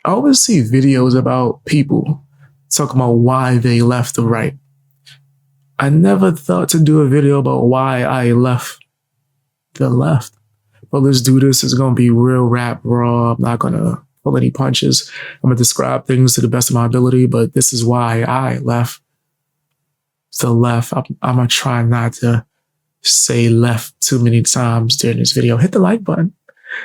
I always see videos about people talking about why they left the right. I never thought to do a video about why I left the left. But let's do this. It's going to be real rap raw. I'm not going to pull any punches. I'm going to describe things to the best of my ability, but this is why I left the left. I'm going to try not to say left too many times during this video. Hit the like button.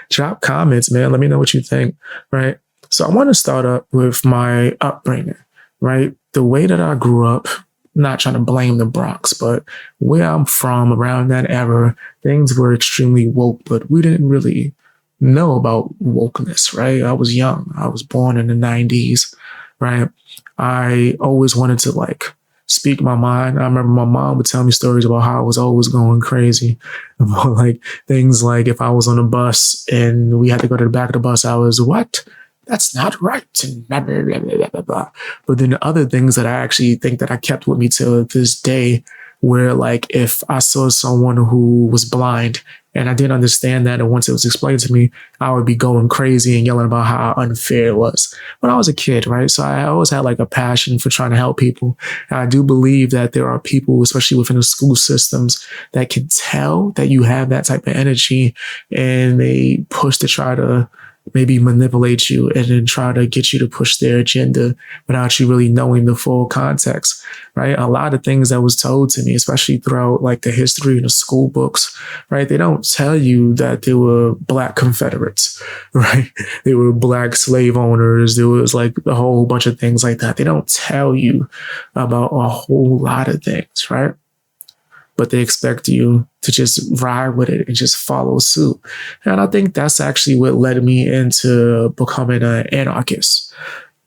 Drop comments, man. Let me know what you think, right? So I want to start up with my upbringing, right? The way that I grew up, not trying to blame the Bronx, but where I'm from around that era, things were extremely woke, but we didn't really know about wokeness, right? I was young. I was born in the 90s, right? I always wanted to speak my mind. I remember my mom would tell me stories about how I was always going crazy about things like if I was on a bus and we had to go to the back of the bus, I was, what? That's not right. And blah, blah, blah, blah, blah, blah. But then the other things that I actually think that I kept with me to this day, where if I saw someone who was blind and I didn't understand that, and once it was explained to me, I would be going crazy and yelling about how unfair it was when I was a kid, right? So I always had a passion for trying to help people. And I do believe that there are people, especially within the school systems, that can tell that you have that type of energy and they push to try to maybe manipulate you and then try to get you to push their agenda without you really knowing the full context, right? A lot of things that was told to me, especially throughout the history in the school books, right? They don't tell you that there were Black Confederates, right? There were Black slave owners. There was a whole bunch of things like that. They don't tell you about a whole lot of things, right? But they expect you to just ride with it and just follow suit. And I think that's actually what led me into becoming an anarchist,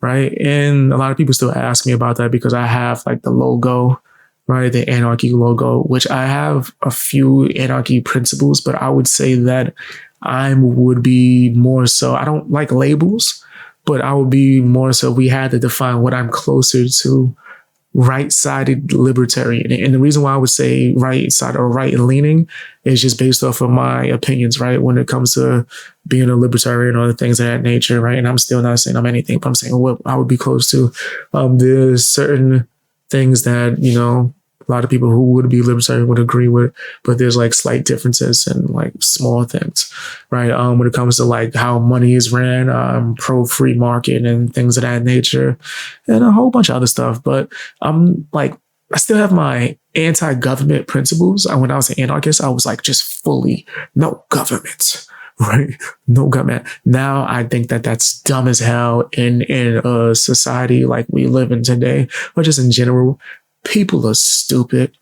right? And a lot of people still ask me about that because I have the logo, right? The anarchy logo, which I have a few anarchy principles, but I would say that I would be more so, I don't like labels, but I would be more so, we had to define what I'm closer to, right-sided libertarian. And the reason why I would say right side or right and leaning is just based off of my opinions, right? When it comes to being a libertarian or the things of that nature, right? And I'm still not saying I'm anything, but I'm saying what I would be close to. There's certain things that, a lot of people who would be libertarian would agree with, but there's slight differences and small things, right? When it comes to how money is ran, I'm pro free market and things of that nature and a whole bunch of other stuff. But I'm I still have my anti-government principles. When I was an anarchist, I was just fully no government, right? No government. Now I think that that's dumb as hell in a society like we live in today, or just in general. People are stupid.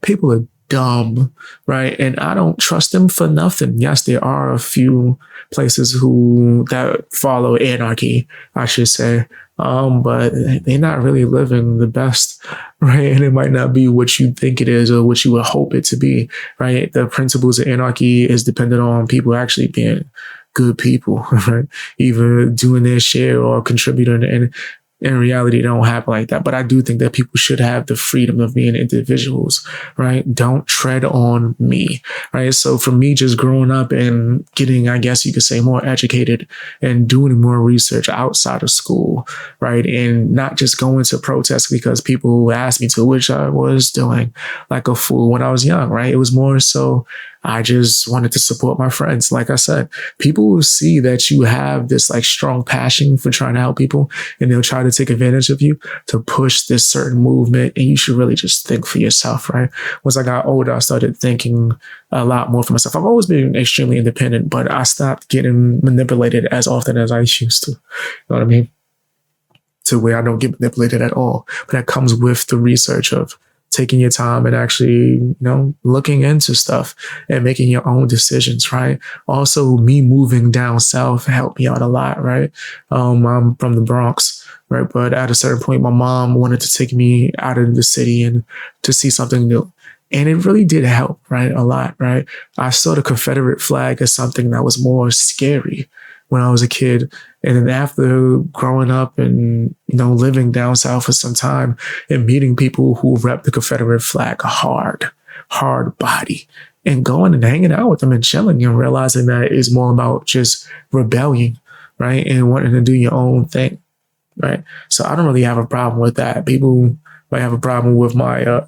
People are dumb, right? And I don't trust them for nothing. Yes, there are a few places that follow anarchy, I should say. But they're not really living the best, right? And it might not be what you think it is or what you would hope it to be, right? The principles of anarchy is dependent on people actually being good people, right? Either doing their share or contributing. And in reality, it don't happen like that. But I do think that people should have the freedom of being individuals, right? Don't tread on me, right? So for me, just growing up and getting, I guess you could say, more educated and doing more research outside of school, right? And not just going to protests because people asked me to, which I was doing like a fool when I was young, right? It was more so I just wanted to support my friends. Like I said, people will see that you have this strong passion for trying to help people, and they'll try to take advantage of you to push this certain movement. And you should really just think for yourself, right? Once I got older, I started thinking a lot more for myself. I've always been extremely independent, but I stopped getting manipulated as often as I used to. You know what I mean? To where I don't get manipulated at all. But that comes with the research of taking your time and actually, looking into stuff and making your own decisions, right? Also, me moving down south helped me out a lot, right? I'm from the Bronx, right? But at a certain point, my mom wanted to take me out of the city and to see something new. And it really did help, right? A lot, right? I saw the Confederate flag as something that was more scary when I was a kid. And then after growing up and, living down south for some time and meeting people who rep the Confederate flag hard body, and going and hanging out with them and chilling and realizing that it's more about just rebellion, right? And wanting to do your own thing, right? So I don't really have a problem with that. People might have a problem with my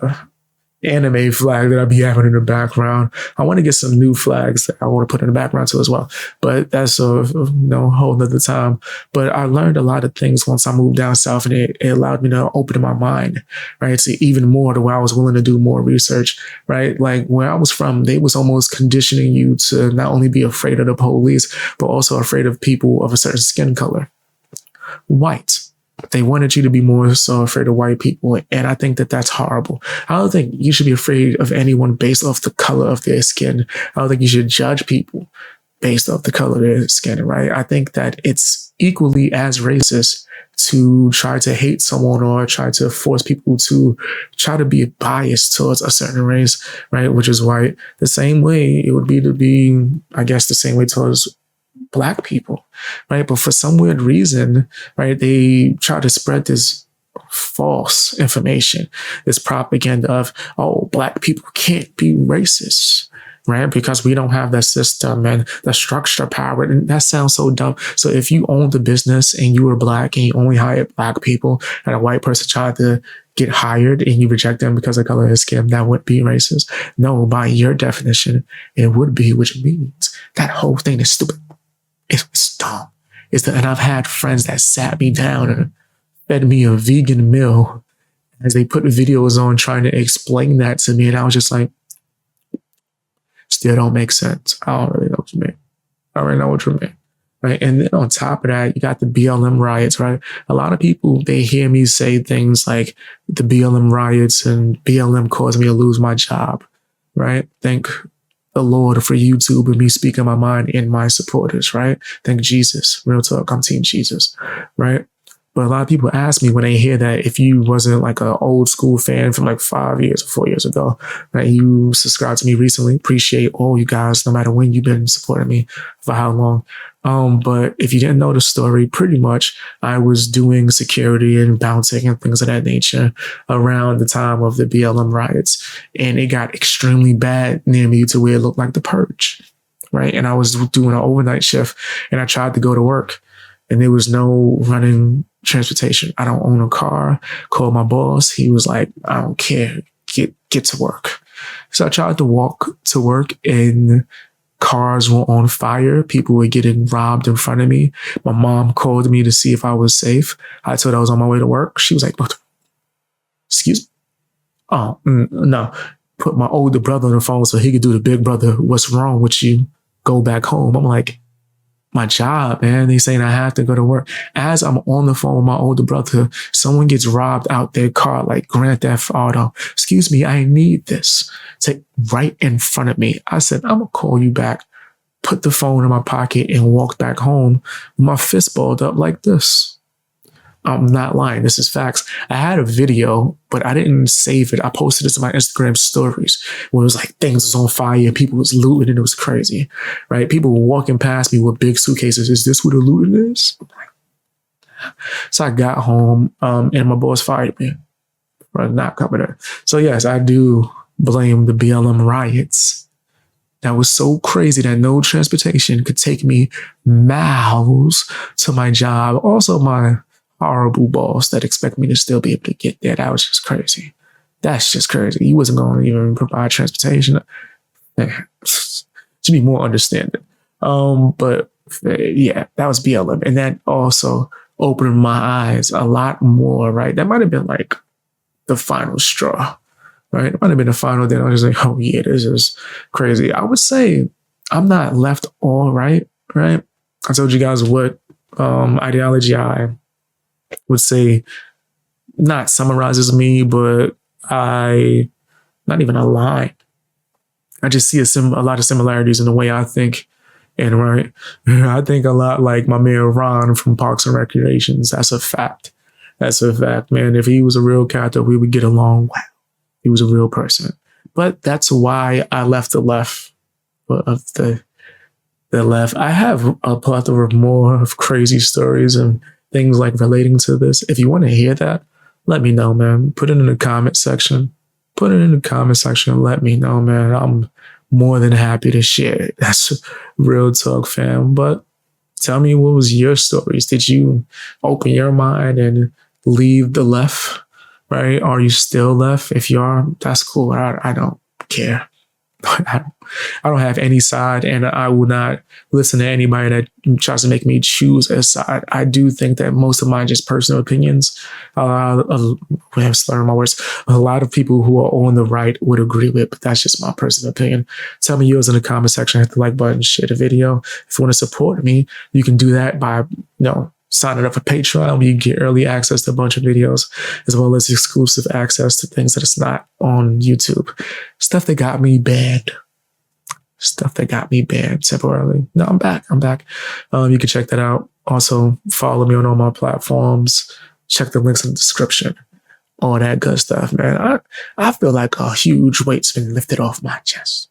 anime flag that I'll be having in the background. I want to get some new flags that I want to put in the background too as well. But that's a whole nother time. But I learned a lot of things once I moved down south, and it allowed me to open my mind, right? To even more to where I was willing to do more research, right? Like where I was from, they was almost conditioning you to not only be afraid of the police, but also afraid of people of a certain skin color. White. They wanted you to be more so afraid of white people. And I think that that's horrible. I don't think you should be afraid of anyone based off the color of their skin. I don't think you should judge people based off the color of their skin, right? I think that it's equally as racist to try to hate someone or try to force people to try to be biased towards a certain race, right? Which is white. The same way it would be to be, I guess, the same way towards Black people, right? But for some weird reason, right, they try to spread this false information, this propaganda of, oh, Black people can't be racist, right? Because we don't have that system and the structure power. And that sounds so dumb. So if you owned the business and you were Black and you only hired Black people and a white person tried to get hired and you reject them because of color of skin, that would be racist. No, by your definition, it would be, which means that whole thing is stupid. It's dumb. And I've had friends that sat me down and fed me a vegan meal as they put videos on trying to explain that to me. And I was just like, still don't make sense. I don't really know what you mean. I already know what you mean. Right. And then on top of that, you got the BLM riots, right? A lot of people, they hear me say things like the BLM riots and BLM caused me to lose my job, right? Thank the Lord for YouTube and me speaking my mind and my supporters, right? Thank Jesus. Real talk. I'm Team Jesus, right? But a lot of people ask me when they hear that if you wasn't like an old school fan from like 5 years or 4 years ago, right? You subscribed to me recently. Appreciate all you guys, no matter when you've been supporting me for how long. But if you didn't know the story, pretty much I was doing security and bouncing and things of that nature around the time of the BLM riots. And it got extremely bad near me to where it looked like the purge, right? And I was doing an overnight shift and I tried to go to work and there was no running transportation. I don't own a car. Called my boss. He was like, I don't care. Get to work. So I tried to walk to work and cars were on fire. People were getting robbed in front of me. My mom called me to see if I was safe. I told her I was on my way to work. She was like, what? Excuse me? Oh, no. Put my older brother on the phone so he could do the big brother. What's wrong with you? Go back home. I'm like, my job, man. They saying I have to go to work. As I'm on the phone with my older brother, someone gets robbed out their car, like Grand Theft Auto. Excuse me, I need this. It's right in front of me. I said, I'm gonna call you back. Put the phone in my pocket and walked back home. My fist balled up like this. I'm not lying. This is facts. I had a video, but I didn't save it. I posted it to my Instagram stories where it was like things was on fire. People was looting and it was crazy, right? People were walking past me with big suitcases. Is this what the looting is? So I got home and my boss fired me for not coming in. So yes, I do blame the BLM riots. That was so crazy that no transportation could take me miles to my job. Also, my horrible boss that expect me to still be able to get there. That was just crazy. That's just crazy. You wasn't going to even provide transportation. To be more understanding. But yeah, that was BLM. And that also opened my eyes a lot more, right? That might have been like the final straw, right? It might have been the final day. I was like, oh yeah, this is crazy. I would say I'm not left all right, right? I told you guys what ideology I would say not summarizes me, but I not even aligned. I just see a lot of similarities in the way I think. And right, I think a lot like my man Ron from Parks and Recreations. That's a fact. That's a fact, man. If he was a real character, we would get along well. He was a real person. But that's why I left the left of the left. I have a plethora of more of crazy stories and things like relating to this. If you want to hear that, let me know, man. Put it in the comment section. Put it in the comment section and let me know, man. I'm more than happy to share it. That's real talk, fam. But Tell me, what was your stories? Did you open your mind and leave the left, right? Are you still left? If you are, that's cool. I don't care. I don't have any side, and I will not listen to anybody that tries to make me choose a side. I do think that most of mine are just personal opinions. I'm slurring my words. A lot of people who are on the right would agree with, but that's just my personal opinion. Tell me yours in the comment section. Hit the like button, share the video. If you want to support me, you can do that by, signing up for Patreon, where you get early access to a bunch of videos, as well as exclusive access to things that is not on YouTube. Stuff that got me banned. Temporarily. No, I'm back. You can check that out. Also, follow me on all my platforms. Check the links in the description. All that good stuff, man. I feel like a huge weight's been lifted off my chest.